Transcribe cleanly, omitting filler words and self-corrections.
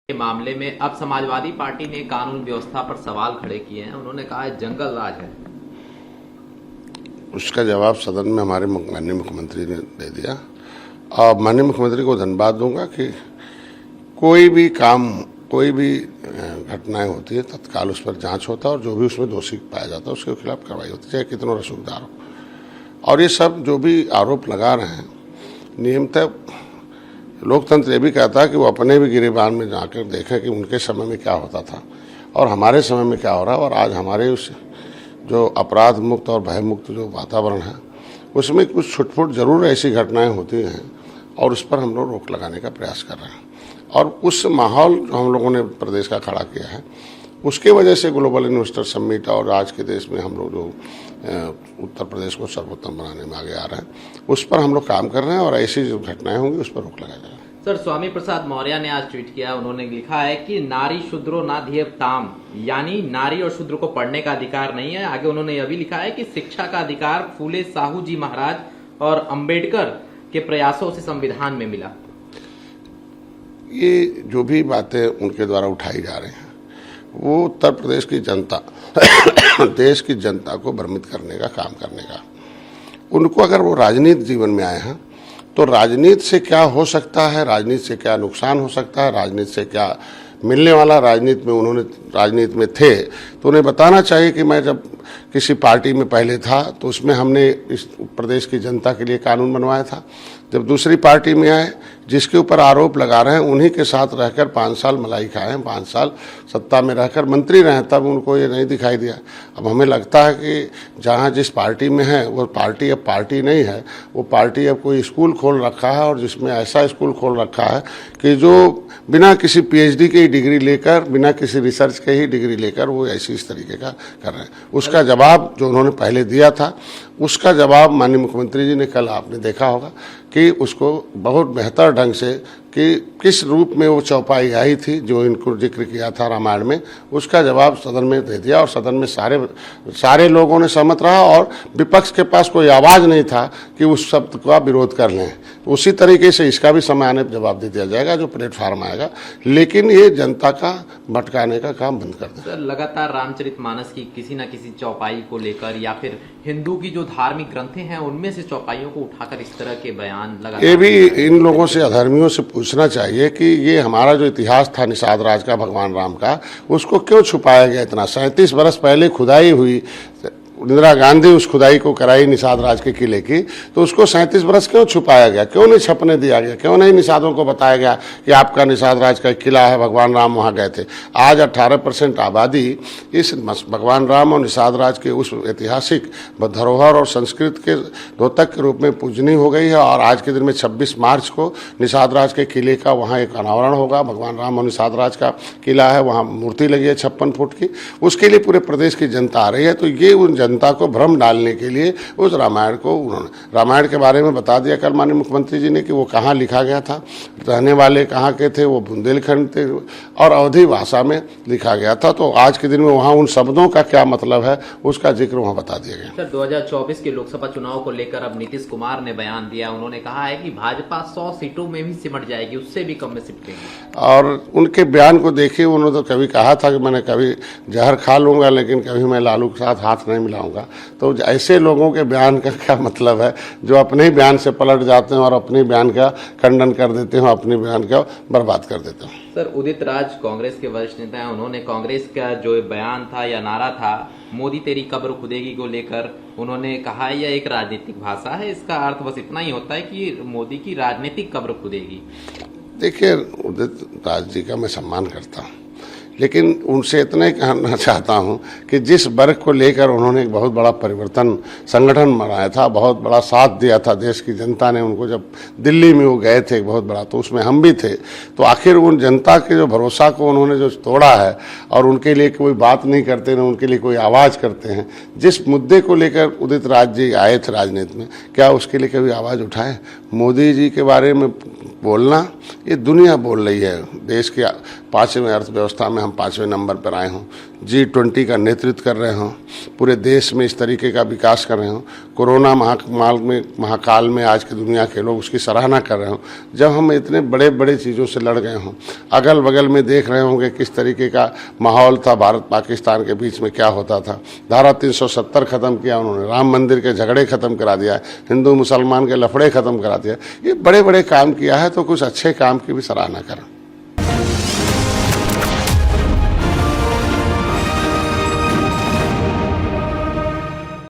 के मामले में अब समाजवादी पार्टी ने कानून व्यवस्था पर सवाल खड़े किए हैं। उन्होंने कहा है जंगल राज है। उसका जवाब सदन में हमारे माननीय मुख्यमंत्री ने दे दिया और माननीय मुख्यमंत्री को धन्यवाद दूंगा कि कोई भी काम, कोई भी घटनाएं होती है तत्काल उस पर जांच होता है और जो भी उसमें दोषी पाया जाता है उसके खिलाफ कार्रवाई होती है, चाहे कितना रसूखदार हो। और ये सब जो भी आरोप लगा रहे हैं, नियमतः लोकतंत्र ये भी कहता है कि वो अपने भी गिरेबान में जाकर देखें कि उनके समय में क्या होता था और हमारे समय में क्या हो रहा है। और आज हमारे उस जो अपराध मुक्त और भय मुक्त जो वातावरण है उसमें कुछ छुटपुट जरूर ऐसी घटनाएं होती हैं और उस पर हम लोग रोक लगाने का प्रयास कर रहे हैं। और उस माहौल जो हम लोगों ने प्रदेश का खड़ा किया है उसके वजह से ग्लोबल इन्वेस्टर समिट और आज के देश में हम लोग जो उत्तर प्रदेश को सर्वोत्तम बनाने में आगे आ रहे हैं उस पर हम लोग काम कर रहे हैं और ऐसी जो घटनाएं होंगी उस पर रोक लगाया जाएगा। सर, स्वामी प्रसाद मौर्य ने आज ट्वीट किया। उन्होंने लिखा है कि नारी शूद्रो ना धियताम, यानी नारी और शूद्र को पढ़ने का अधिकार नहीं है। आगे उन्होंने यह भी लिखा है कि शिक्षा का अधिकार फूले साहू जी महाराज और अंबेडकर के प्रयासों से संविधान में मिला। ये जो भी बातें उनके द्वारा उठाई जा रही हैं वो उत्तर प्रदेश की जनता देश की जनता को भ्रमित करने का काम करने का। उनको अगर वो राजनीति जीवन में आए हैं तो राजनीति से क्या हो सकता है, राजनीति से क्या नुकसान हो सकता है, राजनीति से क्या मिलने वाला, राजनीति में उन्होंने राजनीति में थे तो उन्हें बताना चाहिए कि मैं जब किसी पार्टी में पहले था तो उसमें हमने इस प्रदेश की जनता के लिए कानून बनवाया था। जब दूसरी पार्टी में आए जिसके ऊपर आरोप लगा रहे हैं उन्हीं के साथ रहकर 5 साल मलाई खाए हैं, 5 साल सत्ता में रहकर मंत्री रहे, तब उनको ये नहीं दिखाई दिया। अब हमें लगता है कि जहाँ जिस पार्टी में है वो पार्टी अब पार्टी नहीं है, वो पार्टी अब कोई स्कूल खोल रखा है और जिसमें ऐसा स्कूल खोल रखा है कि जो बिना किसी PhD की डिग्री लेकर, बिना किसी रिसर्च के ही डिग्री लेकर वो ऐसी इस तरीके का कर रहे हैं। उसका जवाब जो उन्होंने पहले दिया था उसका जवाब माननीय मुख्यमंत्री जी ने कल आपने देखा होगा कि उसको बहुत बेहतर ढंग से कि किस रूप में वो चौपाई आई थी जो इनको जिक्र किया था रामायण में, उसका जवाब सदन में दे दिया और सदन में सारे लोगों ने सहमत रहा और विपक्ष के पास कोई आवाज़ नहीं था कि उस शब्द का विरोध कर लें। तो उसी तरीके से इसका भी समय आने पर जवाब दे दिया जाएगा जो प्लेटफार्म आएगा, लेकिन ये जनता का भटकाने का काम बंद कर दें। सर, लगातार रामचरितमानस की किसी न किसी चौपाई को लेकर या फिर हिंदू की जो धार्मिक ग्रंथें हैं उनमें से चौपाइयों को उठाकर इस तरह के बयान लगातार, ये भी इन लोगों से, अधर्मियों से पूछना चाहिए कि ये हमारा जो इतिहास था निषाद राज का, भगवान राम का, उसको क्यों छुपाया गया इतना। 37 बरस पहले खुदाई हुई, इंदिरा गांधी उस खुदाई को कराई निषाद राज के किले की, तो उसको 37 बरस क्यों छुपाया गया, क्यों नहीं छपने दिया गया, क्यों नहीं निषादों को बताया गया कि आपका निषाद राज का किला है, भगवान राम वहाँ गए थे। आज 18% आबादी इस भगवान राम और निषाद राज के उस ऐतिहासिक धरोहर और संस्कृत के द्योतक के रूप में पूजनीय हो गई है और आज के दिन में 26 मार्च को निषाद राज के किले का वहाँ एक अनावरण होगा। भगवान राम और निषाद राज का किला है, वहाँ मूर्ति लगी है 56 फुट की, उसके लिए पूरे प्रदेश की जनता आ रही है। तो ये उन जनता को भ्रम डालने के लिए उस रामायण को उन्होंने, रामायण के बारे में बता दिया कल माननीय मुख्यमंत्री जी ने कि वो कहाँ लिखा गया था, रहने वाले कहाँ के थे, वो बुंदेलखंड थे और अवधी भाषा में लिखा गया था। तो आज के दिन में वहाँ उन शब्दों का क्या मतलब है उसका जिक्र वहाँ बता दिया गया। सर, 2024 के लोकसभा चुनाव को लेकर अब नीतीश कुमार ने बयान दिया। उन्होंने कहा है कि भाजपा 100 सीटों में भी सिमट जाएगी, उससे भी कम में सिमटेगी। और उनके बयान को देखिए, उन्होंने तो कभी कहा था कि मैंने कभी जहर खा लूंगा लेकिन कभी मैं लालू के साथ हाथ नहीं मिलाऊंगा। तो ऐसे लोगों के बयान का क्या मतलब है जो अपने ही बयान से पलट जाते हैं और अपने बयान का खंडन कर देते हैं, अपने बयान का बर्बाद कर देते हैं। सर, उदित राज कांग्रेस के वरिष्ठ नेता हैं। उन्होंने कांग्रेस का जो बयान था या नारा था मोदी तेरी कब्र खुदेगी को लेकर उन्होंने कहा यह एक राजनीतिक भाषा है, इसका अर्थ बस इतना ही होता है कि मोदी की राजनीतिक कब्र खुदेगी। देखिए, उदित राज जी का मैं सम्मान करता हूँ लेकिन उनसे इतना ही कहना चाहता हूं कि जिस वर्ग को लेकर उन्होंने एक बहुत बड़ा परिवर्तन संगठन बनाया था, बहुत बड़ा साथ दिया था देश की जनता ने उनको, जब दिल्ली में वो गए थे एक बहुत बड़ा, तो उसमें हम भी थे। तो आखिर उन जनता के जो भरोसा को उन्होंने जो तोड़ा है और उनके लिए कोई बात नहीं करते, न उनके लिए कोई आवाज़ करते हैं। जिस मुद्दे को लेकर उदित राज जी आए थे राजनीति में, क्या उसके लिए कभी आवाज़ उठाए? मोदी जी के बारे में बोलना ये दुनिया बोल रही है, देश के 5वें अर्थव्यवस्था में हम 5वें नंबर पर आए हों, G20 का नेतृत्व कर रहे हों, पूरे देश में इस तरीके का विकास कर रहे हों, कोरोना महाकाल में आज की दुनिया के लोग उसकी सराहना कर रहे हों, जब हम इतने बड़े बड़े चीज़ों से लड़ गए हों, अगल बगल में देख रहे होंगे किस तरीके का माहौल था, भारत पाकिस्तान के बीच में क्या होता था, धारा 370 खत्म किया उन्होंने, राम मंदिर के झगड़े खत्म करा दिया, हिंदू मुसलमान के लफड़े खत्म करा दिया, ये बड़े बड़े काम किया है, तो कुछ अच्छे काम की भी सराहना करें।